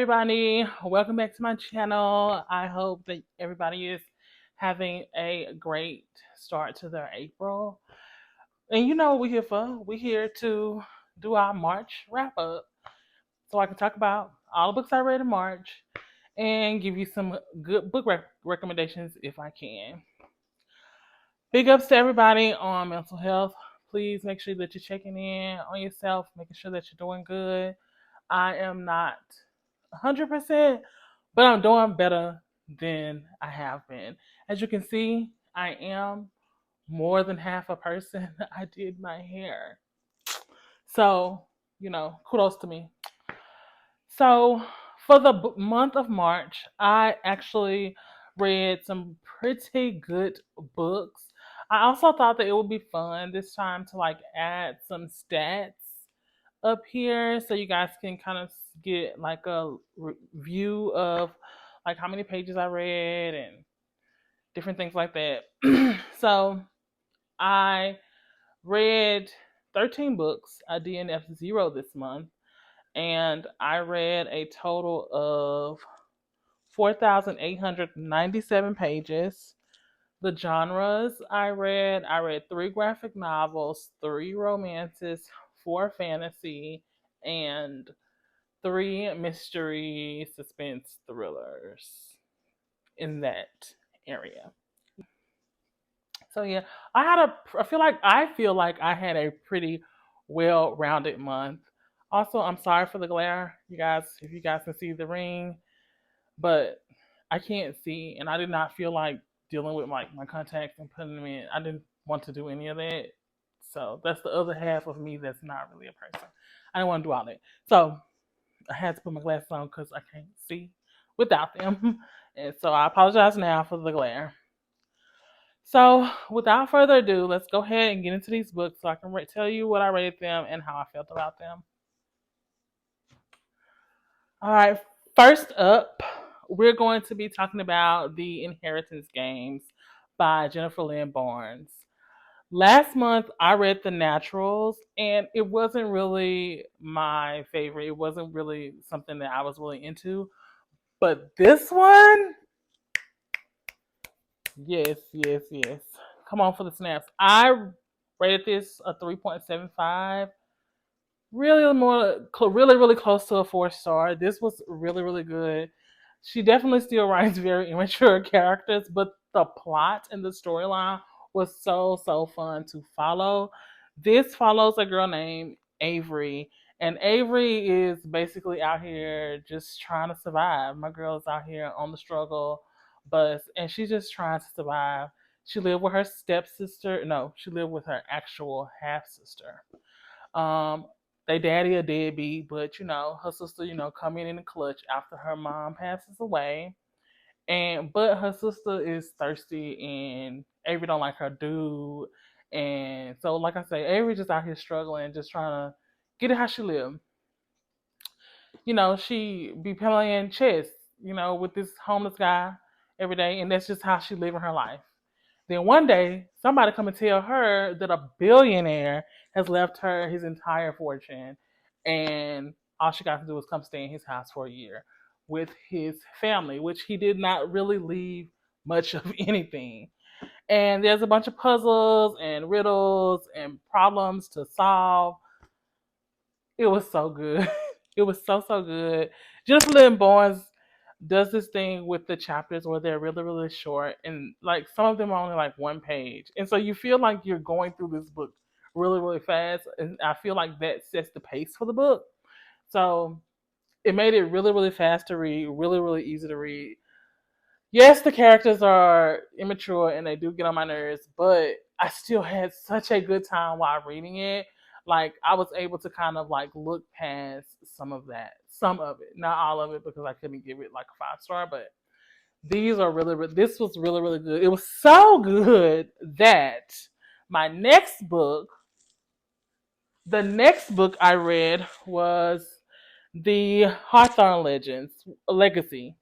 everybody. Welcome back to my channel. I hope that everybody is having a great start to their April. And you know what we're here for. We're here to do our March wrap up so I can talk about all the books I read in March and give you some good book recommendations if I can. Big ups to everybody on mental health. Please make sure that you're checking in on yourself, making sure that you're doing good. I am not 100%, but I'm doing better than I have been. As you can see, I am more than half a person. I did my hair. So, kudos to me. So, for the month of March, I actually read some pretty good books. I also thought that it would be fun this time to add some stats up here so you guys can kind of get like a view of like how many pages I read and different things like that. So I read 13 books. I DNF zero this month, and I read a total of 4,897 pages. The genres I read three graphic novels, three romances, four fantasy, and three mystery suspense thrillers in that area. So yeah, I feel like I had a pretty well-rounded month. Also, I'm sorry for the glare, you guys, if you guys can see the ring, but I can't see, and I did not feel like dealing with my contacts and putting them in. I didn't want to do any of that. So that's the other half of me that's not really a person. I didn't want to do all that. So I had to put my glasses on because I can't see without them. And so I apologize now for the glare. So without further ado, let's go ahead and get into these books so I can tell you what I rated them and how I felt about them. All right, first up, we're going to be talking about The Inheritance Games by Jennifer Lynn Barnes. Last month, I read The Naturals, and it wasn't really my favorite. It wasn't really something that I was really into. But this one, yes, yes, yes. Come on for the snaps. I rated this a 3.75. Really, really close to a 4 star. This was really, really good. She definitely still writes very immature characters, but the plot and the storyline was so fun to follow. This follows a girl named Avery, and Avery is basically out here just trying to survive. My girl is out here on the struggle bus, and she's just trying to survive. She lived with her stepsister. No, she lived with her actual half sister. Um, they daddy a deadbeat, but her sister, coming in the clutch after her mom passes away. But her sister is thirsty and Avery don't like her dude. And so like I say, Avery just out here struggling, just trying to get it how she live. She be playing chess, with this homeless guy every day, and that's just how she living her life. Then one day, somebody come and tell her that a billionaire has left her his entire fortune, and all she got to do is come stay in his house for a year with his family, which he did not really leave much of anything. And there's a bunch of puzzles and riddles and problems to solve. It was so good. It was so good. Jennifer Lynn Barnes does this thing with the chapters where they're really, really short and like some of them are only like one page. And so you feel like you're going through this book really, really fast. And I feel like that sets the pace for the book. So it made it really, really fast to read, really, really easy to read. Yes, the characters are immature and they do get on my nerves, but I still had such a good time while reading it. Like I was able to kind of like look past some of it, not all of it because I couldn't give it like a 5 star, but this was really, really good. It was so good that my the next book I read was The Hawthorne Legends Legacy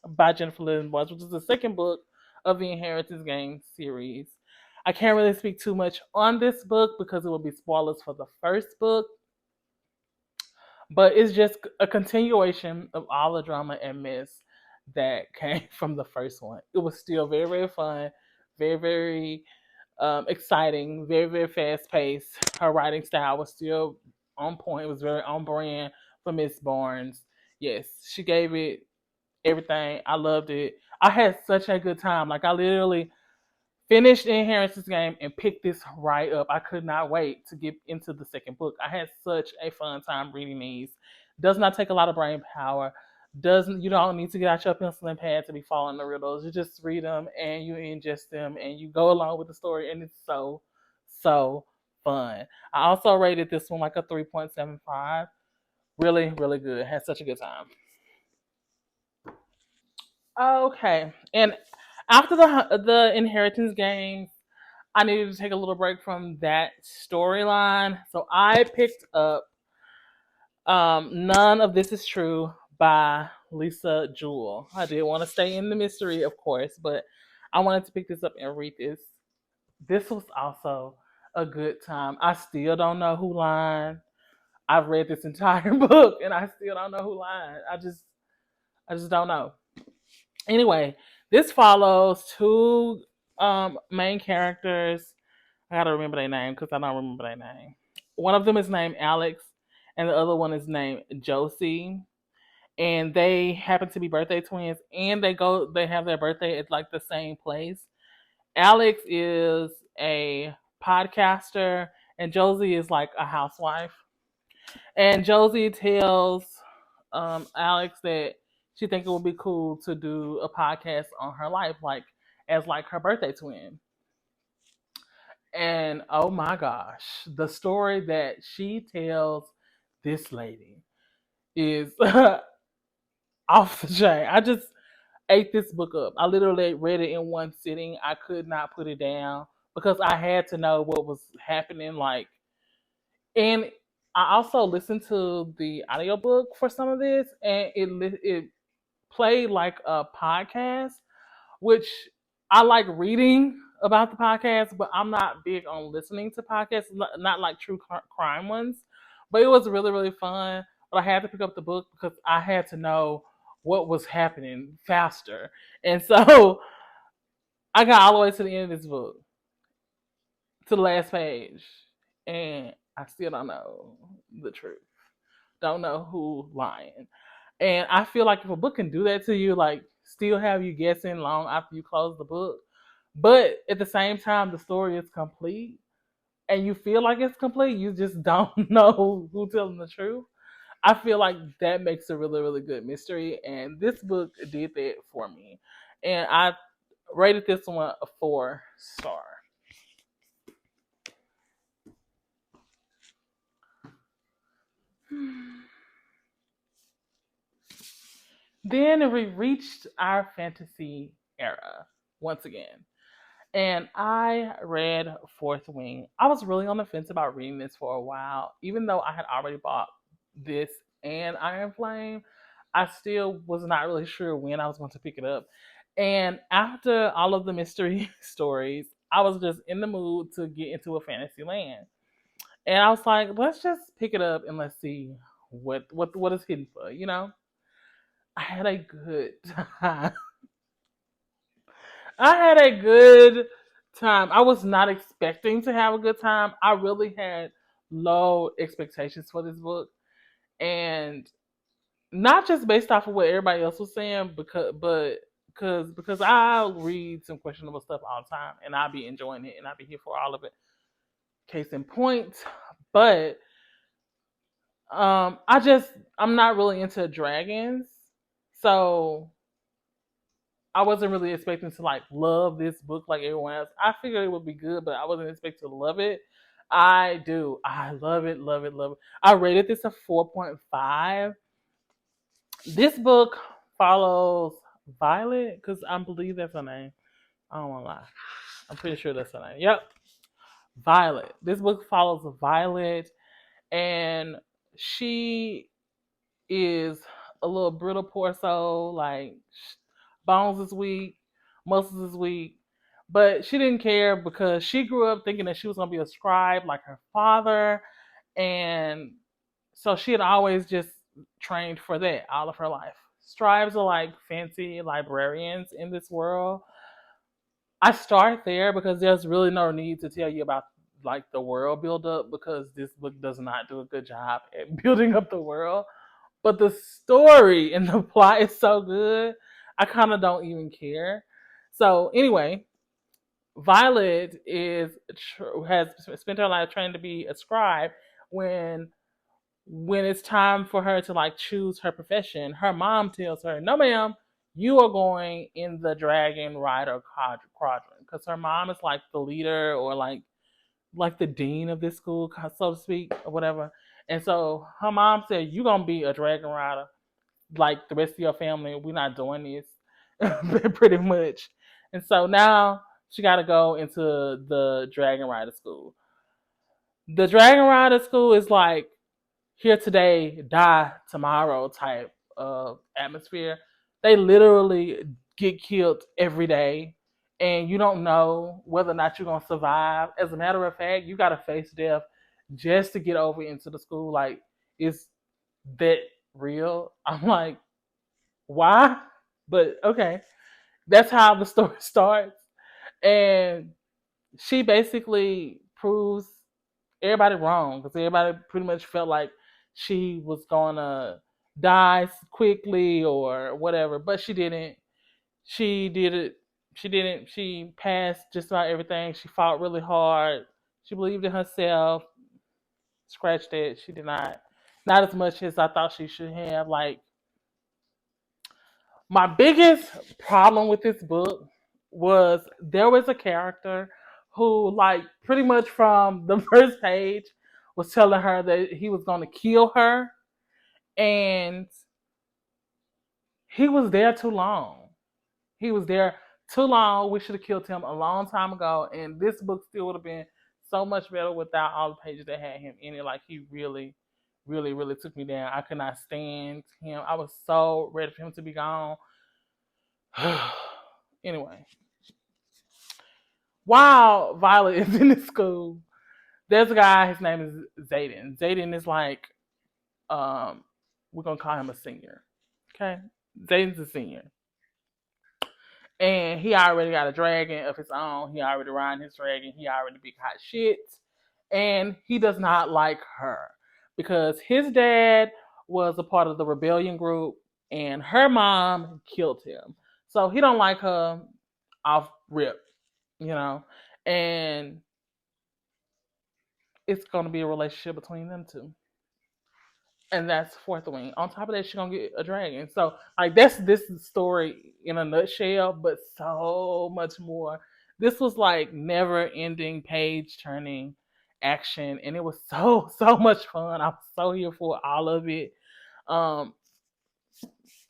by Jennifer Lynn Barnes, which is the second book of the Inheritance Game series. I can't really speak too much on this book because it will be spoilers for the first book. But it's just a continuation of all the drama and mess that came from the first one. It was still very, very fun, very, very exciting, very, very fast paced. Her writing style was still on point. It was very on brand for Miss Barnes. Yes, she gave it everything. I loved it. I had such a good time. Like I literally finished Inheritance Game and picked this right up. I could not wait to get into the second book. I had such a fun time reading these. Does not take a lot of brain power. Doesn't You don't need to get out your pencil and pad to be following the riddles. You just read them and you ingest them and you go along with the story, and it's so fun. I also rated this one like a 3.75. Really, really good. Had such a good time. Okay, and after the Inheritance Games, I needed to take a little break from that storyline, so I picked up None of This Is True by Lisa Jewell. I did want to stay in the mystery, of course, but I wanted to pick this up and read this. This was also a good time. I still don't know who lied. I've read this entire book and I still don't know who lied. I just don't know. Anyway, this follows two main characters. I gotta remember their name because I don't remember their name. One of them is named Alex, and the other one is named Josie. And they happen to be birthday twins, and they have their birthday at like the same place. Alex is a podcaster, and Josie is like a housewife. And Josie tells Alex that she thinks it would be cool to do a podcast on her life, like as like her birthday twin. And oh my gosh, the story that she tells this lady is off the chain. I just ate this book up. I literally read it in one sitting. I could not put it down because I had to know what was happening. Like, and I also listened to the audiobook for some of this, and it played like a podcast, which I like reading about the podcast, but I'm not big on listening to podcasts, not like true crime ones. But it was really, really fun. But I had to pick up the book because I had to know what was happening faster. And so I got all the way to the end of this book, to the last page, and I still don't know the truth. Don't know who lying. And I feel like if a book can do that to you, like still have you guessing long after you close the book, but at the same time the story is complete and you feel like it's complete, you just don't know who's telling the truth. I feel like that makes a really, really good mystery, and this book did that for me. And I rated this one a 4 star. Then we reached our fantasy era once again. And I read Fourth Wing. I was really on the fence about reading this for a while. Even though I had already bought this and Iron Flame, I still was not really sure when I was going to pick it up. And after all of the mystery stories, I was just in the mood to get into a fantasy land. And I was like, let's just pick it up and let's see what is hidden for, you know? I had a good time. I had a good time. I was not expecting to have a good time. I really had low expectations for this book, and not just based off of what everybody else was saying, because I read some questionable stuff all the time, and I'll be enjoying it, and I'll be here for all of it. Case in point, but I'm not really into dragons, so I wasn't really expecting to like love this book like everyone else. I figured it would be good, but I wasn't expecting to love it. I do. I love it, love it, love it. I rated this a 4.5. This book follows Violet, because I believe that's her name. I don't want to lie. I'm pretty sure that's her name. Yep. Violet. This book follows Violet, and she is a little brittle poor soul. Like bones is weak, muscles is weak, but she didn't care because she grew up thinking that she was gonna be a scribe like her father, and So she had always just trained for that all of her life. Scribes are like fancy librarians in this world. I start there because there's really no need to tell you about like the world build up because this book does not do a good job at building up the world. But the story and the plot is so good, I kind of don't even care. So anyway, Violet has spent her life trying to be a scribe. When it's time for her to like choose her profession, her mom tells her, "No, ma'am, you are going in the Dragon Rider quadrant," because her mom is like the leader or like the dean of this school, so to speak, or whatever. And so her mom said, "You gonna be a Dragon Rider like the rest of your family. We're not doing this," pretty much. And so now she got to go into the Dragon Rider school. The Dragon Rider school is like here today, die tomorrow type of atmosphere. They literally get killed every day, and you don't know whether or not you're gonna survive. As a matter of fact, you gotta face death just to get over into the school. Like, is that real? I'm like, why? But okay, that's how the story starts, and she basically proves everybody wrong because everybody pretty much felt like she was gonna die quickly or whatever, but she didn't. She did it. She didn't. She passed just about everything. She fought really hard. She believed in herself. Scratch that. She did not as much as I thought she should have. Like my biggest problem with this book was there was a character who, like, pretty much from the first page, was telling her that he was going to kill her, and he was there too long. He was there too long. We should have killed him a long time ago, and this book still would have been so much better without all the pages that had him in it. Like, he really, really, really took me down. I could not stand him. I was so ready for him to be gone. Anyway, while Violet is in the school, there's a guy. His name is Zayden. Zayden is like, um, we're gonna call him a senior. Okay, Zayden's a senior, and he already got a dragon of his own. He already riding his dragon. He already big hot shit, and he does not like her because his dad was a part of the rebellion group, and her mom killed him. So he don't like her off rip, you know, and it's gonna be a relationship between them two. And that's Fourth Wing. On top of that, she's gonna get a dragon. So like that's this story in a nutshell, but so much more. This was like never ending page turning action, and it was so much fun. I was so here for all of it. Um,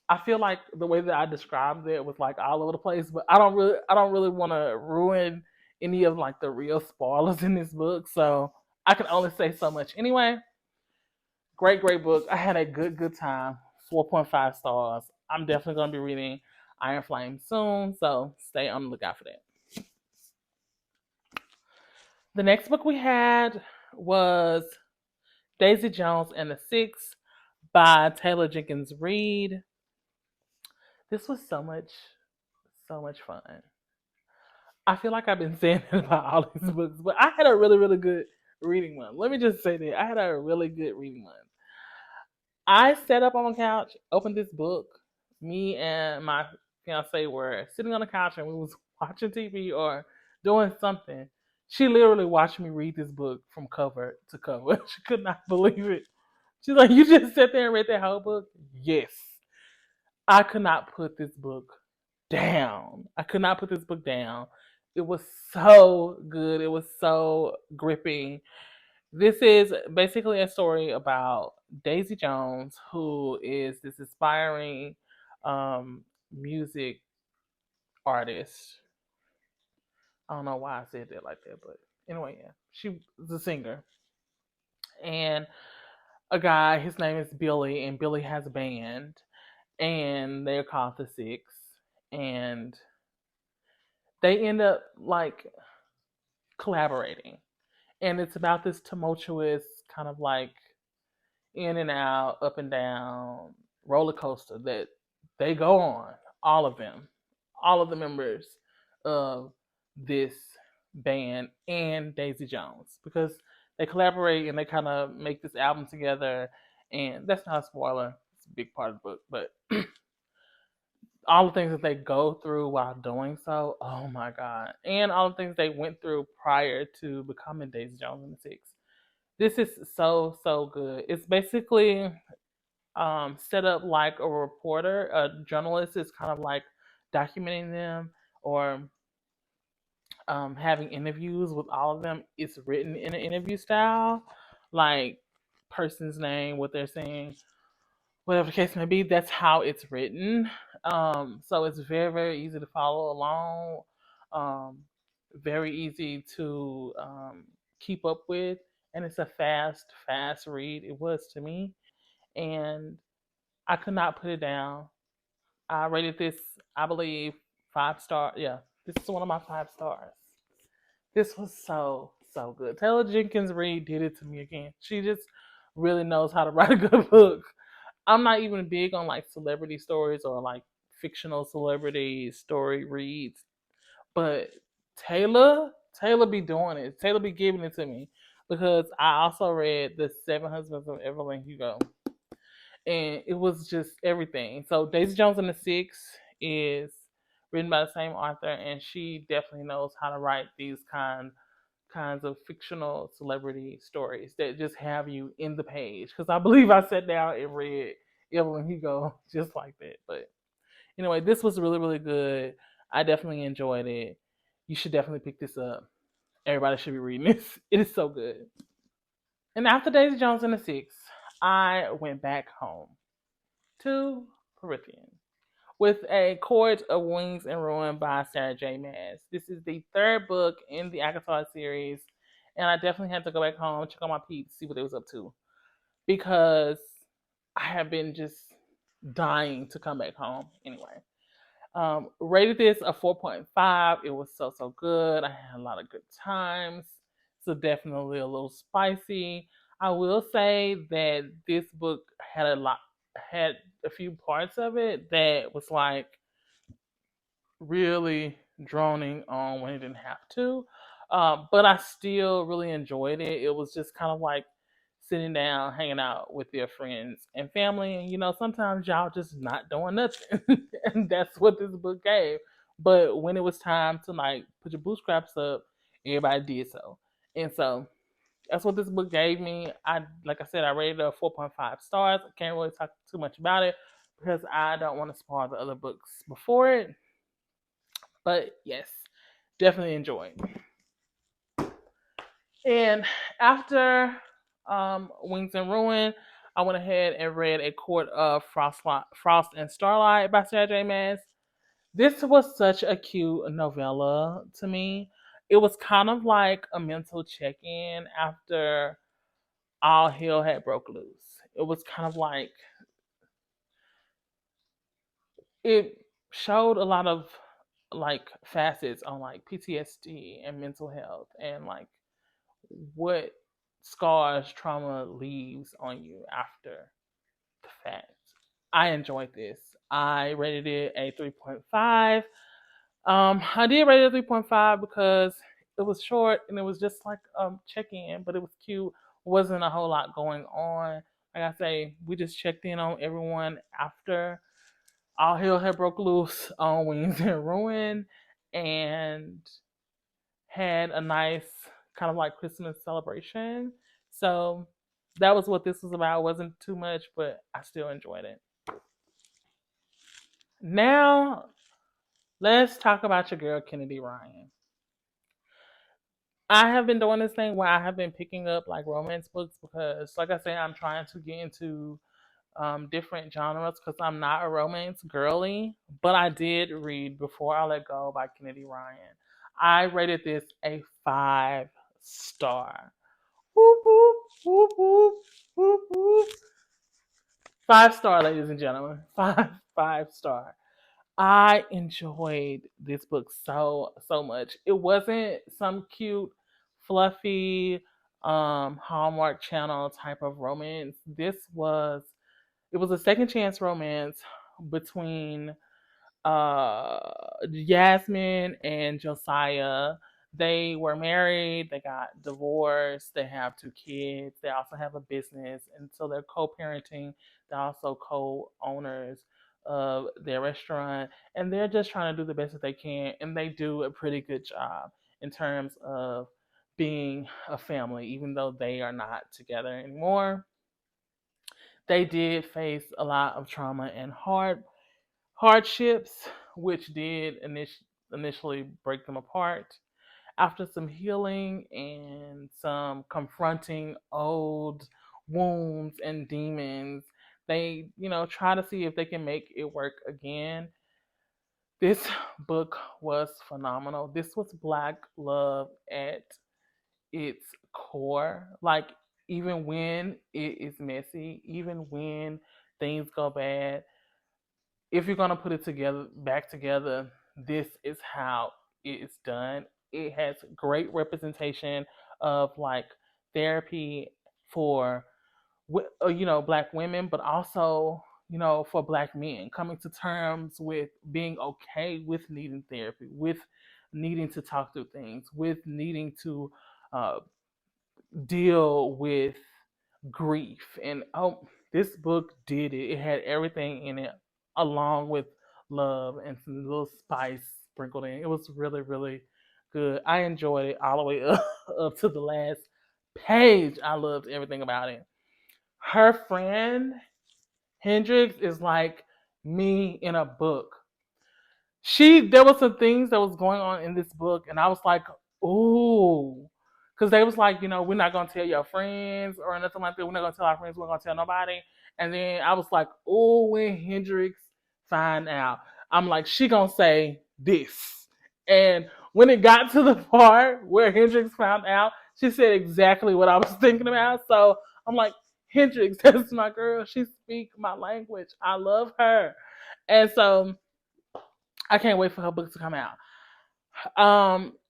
I feel like the way that I described it was like all over the place, but I don't really want to ruin any of like the real spoilers in this book, so I can only say so much. Anyway, great book. I had a good time. 4.5 stars. I'm definitely gonna be reading Iron Flame soon, so stay on the lookout for that. The next book we had was Daisy Jones and the Six by Taylor Jenkins Reid. This was so much fun. I feel like I've been saying it about all these books, but I had a really good reading month. Let me just say that I had a really good reading month. I sat up on the couch, opened this book. Me and my fiance were sitting on the couch and we was watching TV or doing something. She literally watched me read this book from cover to cover. She could not believe it. She's like, "You just sat there and read that whole book?" Yes. I could not put this book down. I could not put this book down. It was so good. It was so gripping. This is basically a story about Daisy Jones, who is this aspiring music artist. I don't know why I said that like that, but anyway, yeah, she was a singer. And a guy, his name is Billy, and Billy has a band, and they're called the Six, and they end up like collaborating, and it's about this tumultuous kind of like in and out, up and down roller coaster that they go on. All of them, all of the members of this band and Daisy Jones, because they collaborate and they kind of make this album together. And that's not a spoiler; it's a big part of the book, but all the things that they go through while doing so, oh my god, and all the things they went through prior to becoming Daisy Jones and the Six. This is so good. It's basically set up like a reporter, a journalist is kind of like documenting them or having interviews with all of them. It's written in an interview style, like person's name, what they're saying, whatever the case may be. That's how it's written. So it's very easy to follow along, um, very easy to keep up with, and it's a fast read. It was to me, and I could not put it down. I rated this, I believe, 5 star. Yeah, this is one of my 5 stars. This was so good. Taylor Jenkins Reid did it to me again. She just really knows how to write a good book. I'm not even big on like celebrity stories or like fictional celebrity story reads, but Taylor be doing it. Taylor be giving it to me because I also read The Seven Husbands of Evelyn Hugo, and it was just everything. So Daisy Jones and the Six is written by the same author, and she definitely knows how to write these kinds of fictional celebrity stories that just have you in the page. Because I believe I sat down and read Evelyn Hugo just like that. But anyway, this was really good. I definitely enjoyed it. You should definitely pick this up. Everybody should be reading this. It is so good. And after Daisy Jones and the Six, I went back home to Peruvian with A Court of Wings and Ruin by Sarah J. Maas. This is the third book in the ACOTAR series, and I definitely had to go back home, check on my peeps, see what they was up to, because I have been just dying to come back home. Anyway, rated this a 4.5. It was so good. I had a lot of good times. So definitely a little spicy. I will say that this book had a few parts of it that was like really droning on when it didn't have to. But I still really enjoyed it. It was just kind of like sitting down, hanging out with your friends and family. And, sometimes y'all just not doing nothing. And that's what this book gave. But when it was time to like put your bootstraps up, everybody did so. And so that's what this book gave me. Like I said, I rated it a 4.5 stars. I can't really talk too much about it because I don't want to spoil the other books before it. But yes, definitely enjoyed. And after Wings and Ruin, I went ahead and read A Court of Frost and Starlight by Sarah J. Maas. This was such a cute novella to me. It was kind of like a mental check-in after all hell had broke loose. It was kind of like it showed a lot of like facets on like PTSD and mental health and like what scars trauma leaves on you after the fact. I enjoyed this. I rated it a 3.5. I did rate it a 3.5 because it was short and it was just like check in, but it was cute. Wasn't a whole lot going on. Like I say, we just checked in on everyone after all hell had broke loose on Wings and Ruin, and had a nice kind of like Christmas celebration. So that was what this was about. It wasn't too much, but I still enjoyed it. Now, let's talk about your girl, Kennedy Ryan. I have been doing this thing where I have been picking up like romance books because, like I said, I'm trying to get into different genres because I'm not a romance girly. But I did read Before I Let Go by Kennedy Ryan. I rated this a 5 star. Whoop, whoop, whoop, whoop, whoop, whoop. 5 star, ladies and gentlemen. Five star. I enjoyed this book so much. It wasn't some cute, fluffy, Hallmark Channel type of romance. It was a second chance romance between uh Yasmin and Josiah. They were married, they got divorced, they have two kids, they also have a business, and so they're co-parenting. They're also co-owners of their restaurant, and they're just trying to do the best that they can, and they do a pretty good job in terms of being a family, even though they are not together anymore. They did face a lot of trauma and hardships, which did initially break them apart. After some healing and some confronting old wounds and demons, they, try to see if they can make it work again. This book was phenomenal. This was Black love at its core. Like, even when it is messy, even when things go bad, if you're gonna put it together back together, this is how it is done. It has great representation of like therapy for Black women, but also for Black men coming to terms with being okay with needing therapy, with needing to talk through things, with needing to uh, deal with grief. And this book did it. It had everything in it, along with love and some little spice sprinkled in. It was really, really good. I enjoyed it all the way up to the last page. I loved everything about it. Her friend Hendrix is like me in a book. There was some things that was going on in this book, and I was like, ooh, because they was like, we're not gonna tell your friends or nothing like that. We're not gonna tell our friends. We're not gonna tell nobody. And then I was like, oh, when Hendrix find out, I'm like, she gonna say this. And when it got to the part where Hendrix found out, she said exactly what I was thinking about. So I'm like, Hendrix, that's my girl. She speaks my language. I love her. And so I can't wait for her book to come out.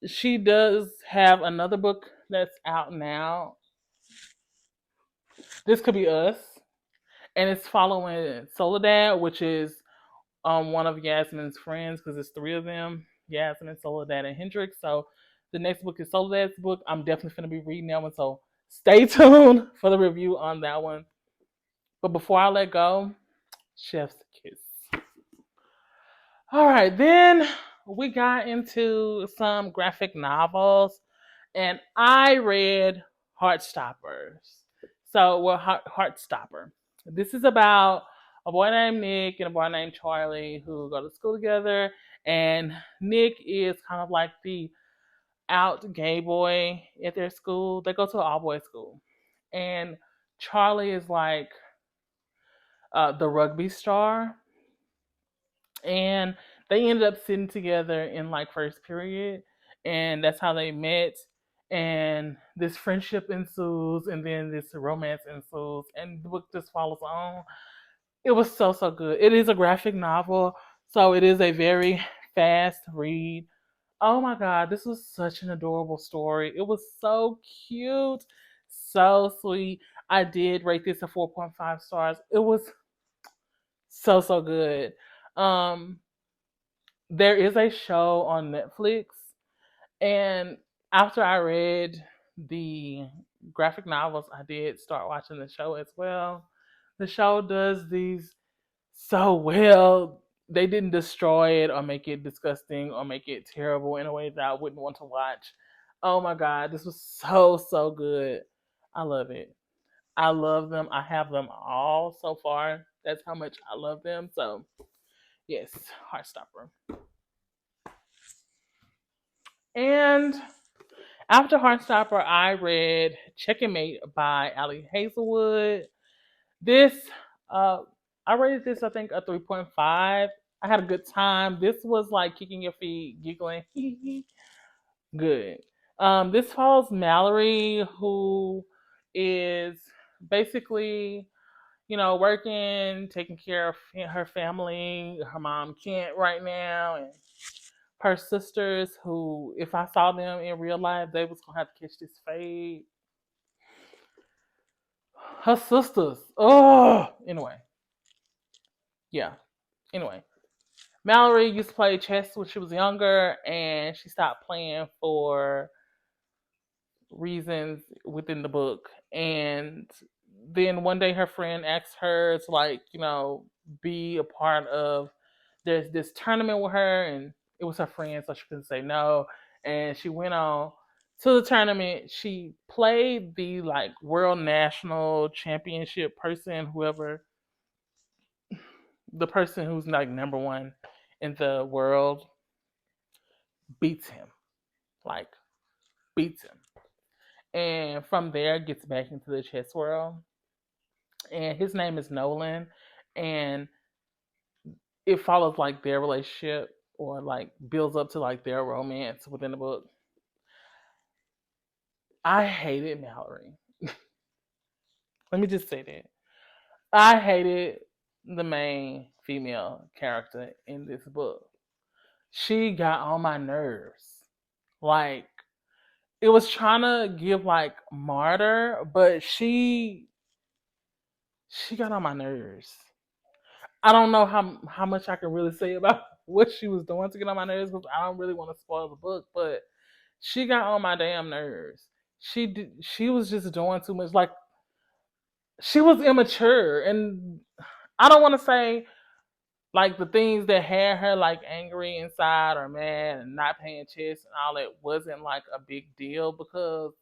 She does have another book that's out now. This Could Be Us, and it's following Soledad, which is one of Yasmin's friends, because it's three of them: Yasmin, Soledad, and Hendrix. So the next book is Soledad's book. I'm definitely going to be reading that one, so stay tuned for the review on that one. But before I let go, Chef's Kiss. All right, then we got into some graphic novels, and I read Heartstoppers. Heartstopper. This is about a boy named Nick and a boy named Charlie who go to school together, and Nick is kind of like the out gay boy at their school. They go to an all boys school, and Charlie is like the rugby star, and they ended up sitting together in like first period, and that's how they met. And this friendship ensues, and then this romance ensues, and the book just follows on. It was so, so good. It is a graphic novel, so it is a very fast read. Oh my god, this was such an adorable story. It was so cute, so sweet. I did rate this a 4.5 stars. It was so, so good. um there is a show on Netflix, and after I read the graphic novels, I did start watching the show as well. The show does these so well. They didn't destroy it or make it disgusting or make it terrible in a way that I wouldn't want to watch. Oh my god, this was so, so good. I love it. I love them. I have them all so far. That's how much I love them. So yes, Heartstopper. And after Heartstopper, I read Checkmate by Ali Hazelwood. This, uh, I rated this, I think, a 3.5. I had a good time. This was like kicking your feet, giggling, good. This follows Mallory, who is basically, working, taking care of her family. Her mom can't right now, and her sisters, who, if I saw them in real life, they was gonna have to catch this fade. Her sisters. Oh, anyway, yeah. Anyway, Mallory used to play chess when she was younger, and she stopped playing for reasons within the book. And then one day her friend asked her to, like, be a part of, there's this tournament with her, and it was her friend, so she couldn't say no. And she went on to the tournament. She played the, like, world national championship person, whoever, the person who's like number one in the world, beats him. Like, beats him. And from there gets back into the chess world. And his name is Nolan. And it follows, like, their relationship, or like builds up to, like, their romance within the book. I hated Mallory. Let me just say that. I hated the main female character in this book. She got on my nerves. Like, it was trying to give, like, martyr, but she got on my nerves. I don't know how much I can really say about what she was doing to get on my nerves, because I don't really want to spoil the book, but she got on my damn nerves. She was just doing too much. Like, she was immature, and I don't want to say, like, the things that had her, like, angry inside or mad and not paying chess and all that wasn't, like, a big deal, because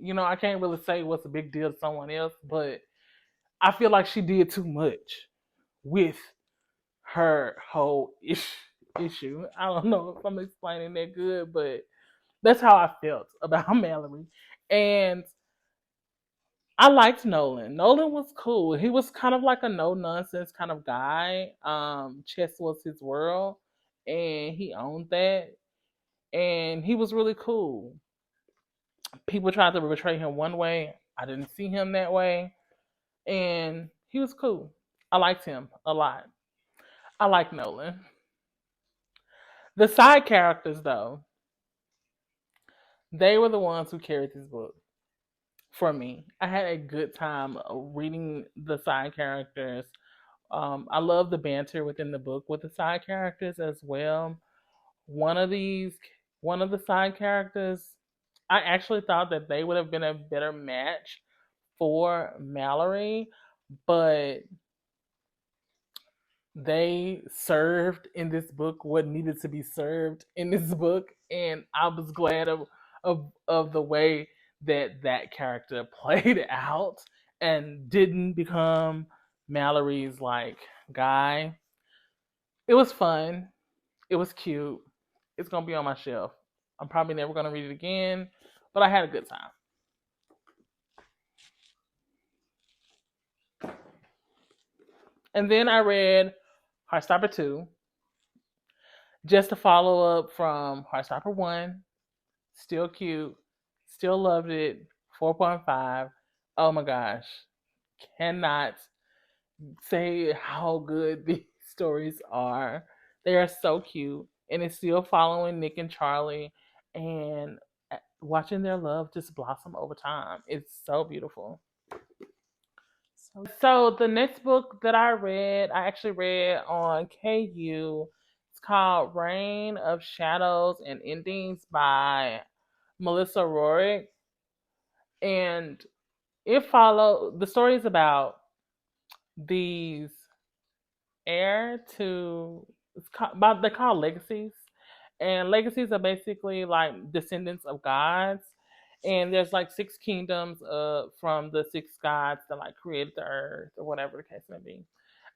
I can't really say what's a big deal to someone else, but I feel like she did too much with her whole issue. I don't know if I'm explaining that good, but that's how I felt about Mallory. And I liked Nolan. Nolan was cool. He was kind of like a no nonsense kind of guy. Chess was his world, and he owned that. And he was really cool. People tried to portray him one way. I didn't see him that way, and he was cool. I liked him a lot. I like Nolan. The side characters, though, they were the ones who carried this book for me. I had a good time reading the side characters. I love the banter within the book with the side characters as well. One of these, one of the side characters, I actually thought that they would have been a better match for Mallory, but they served in this book what needed to be served in this book, and I was glad of the way that character played out and didn't become Mallory's, like, guy. It was fun. It was cute. It's gonna be on my shelf. I'm probably never gonna read it again, but I had a good time. And then I read Heartstopper 2, just a follow up from Heartstopper 1. Still cute. Still loved it. 4.5. Oh my gosh. Cannot say how good these stories are. They are so cute. And it's still following Nick and Charlie, and watching their love just blossom over time. It's so beautiful. So the next book that I read, I actually read on KU. It's called Reign of Shadows and Endings by Melissa Rorick. And the story is about these heir to, they're called legacies. And legacies are basically like descendants of gods. And there's like six kingdoms from the six gods that, like, created the earth, or whatever the case may be.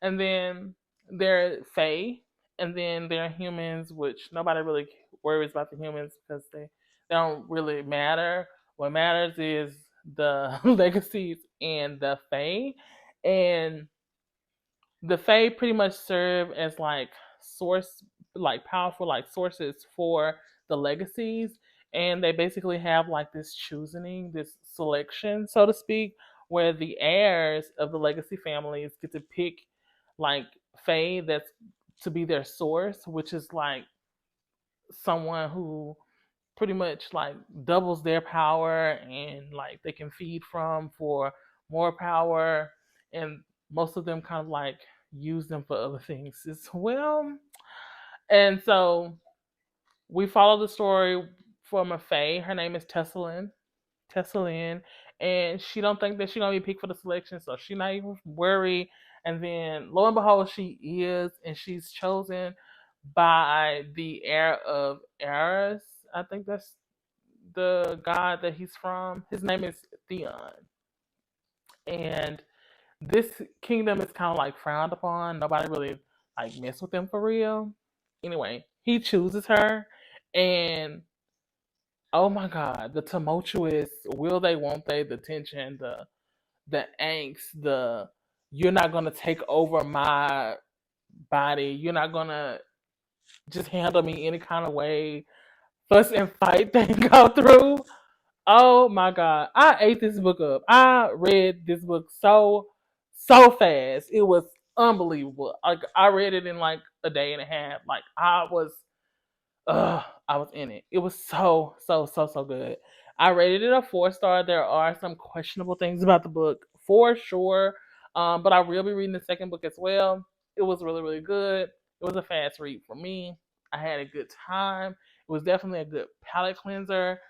And then there are fae, and then there are humans, which nobody really worries about the humans because they don't really matter. What matters is the legacies and the fae. And the Fae pretty much serve as, like, source, like, powerful, like, sources for the legacies, and they basically have, like, this choosing, this selection, so to speak, where the heirs of the legacy families get to pick, like, Fae that's to be their source, which is like someone who pretty much, like, doubles their power, and, like, they can feed from for more power, and most of them kind of like use them for other things as well. And so we follow the story from a Fae. Her name is Tessalyn, and she don't think that she's gonna be picked for the selection, so she not even worried. And then lo and behold, she is, and she's chosen by the heir of Eris. I think that's the god that he's from. His name is Theon, and this kingdom is kind of like frowned upon. Nobody really like mess with them for real. Anyway, he chooses her, and oh my god, the tumultuous will they, won't they, the tension, the angst, the you're not gonna take over my body, you're not gonna just handle me any kind of way, fuss and fight they go through. Oh my god, I ate this book up. I read this book so fast. It was unbelievable. Like I read it in like a day and a half. Like I was in it. It was so good. I rated it a 4 star. There are some questionable things about the book for sure, but I will be reading the second book as well. It was really good. It was a fast read for me. I had a good time. It was definitely a good palate cleanser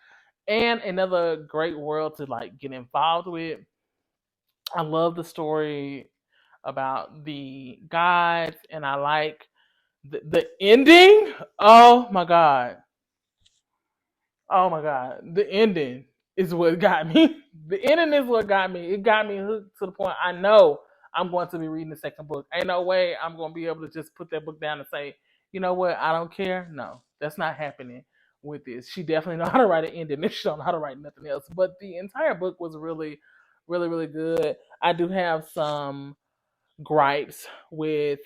and another great world to like get involved with. I love the story about the gods, and I like the ending. Oh my god. Oh my god, the ending is what got me. The ending is what got me. It got me hooked to the point I know I'm going to be reading the second book. Ain't no way I'm going to be able to just put that book down and say, you know what, I don't care. No, that's not happening with this. She definitely know how to write an ending. She don't know how to write nothing else. But the entire book was really good. I do have some gripes with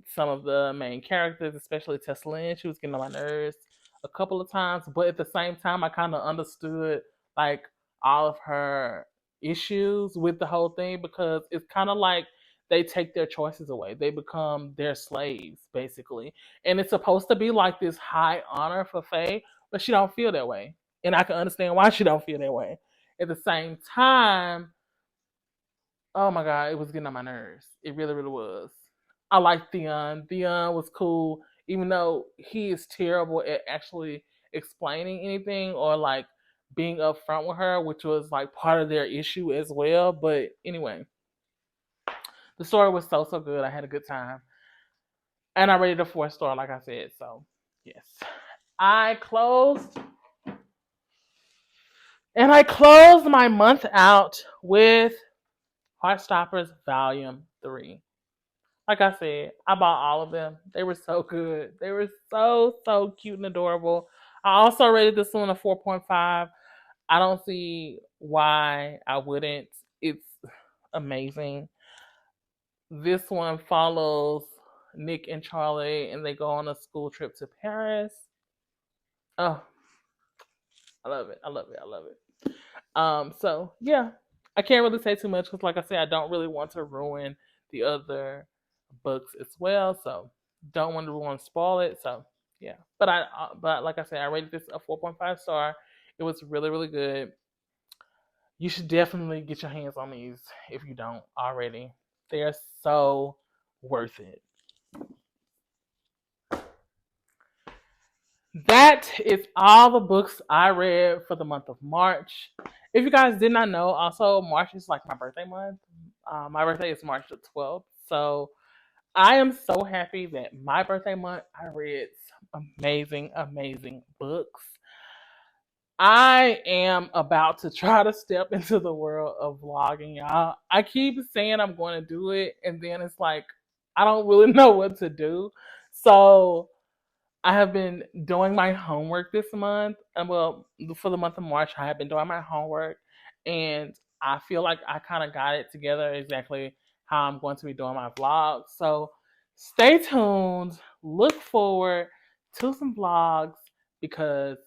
some of the main characters, especially Tessa Lynn. She was getting on my nerves a couple of times, but at the same time, I kind of understood like all of her issues with the whole thing because it's kind of like they take their choices away. They become their slaves, basically. And it's supposed to be like this high honor for Faye, but she don't feel that way. And I can understand why she don't feel that way. At the same time, oh my god, it was getting on my nerves. It really was. I like Theon. Theon was cool, even though he is terrible at actually explaining anything or like being upfront with her, which was like part of their issue as well. But anyway, the story was so good. I had a good time, and I rated a 4 star, like I said. So yes, I closed, and I closed my month out with Heartstoppers Volume 3. Like I said, I bought all of them. They were so good. They were so cute and adorable. I also rated this one a 4.5. I don't see why I wouldn't. It's amazing. This one follows Nick and Charlie, and they go on a school trip to Paris. Oh, I love it. I love it. I love it. So yeah, I can't really say too much because, like I said, I don't really want to ruin the other books as well. So don't want to spoil it. So yeah, but like I said, I rated this a 4.5 star. It was really good. You should definitely get your hands on these if you don't already. They are so worth it. That is all the books I read for the month of March. If you guys did not know, also March is like my birthday month. My birthday is March the 12th. So I am so happy that my birthday month I read some amazing books. I am about to try to step into the world of vlogging, y'all. I keep saying I'm going to do it, and then it's like I don't really know what to do. So I have been doing my homework this month. And well, for the month of March, I have been doing my homework, and I feel like I kind of got it together exactly how I'm going to be doing my vlogs. So stay tuned. Look forward to some vlogs because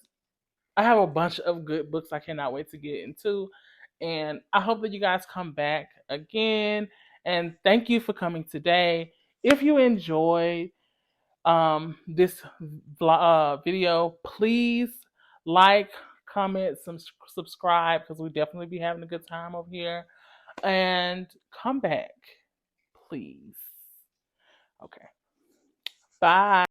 I have a bunch of good books I cannot wait to get into. And I hope that you guys come back again. And thank you for coming today. If you enjoyed this video, please like, comment, subscribe because we definitely be having a good time over here. and come back, please. Okay. Bye.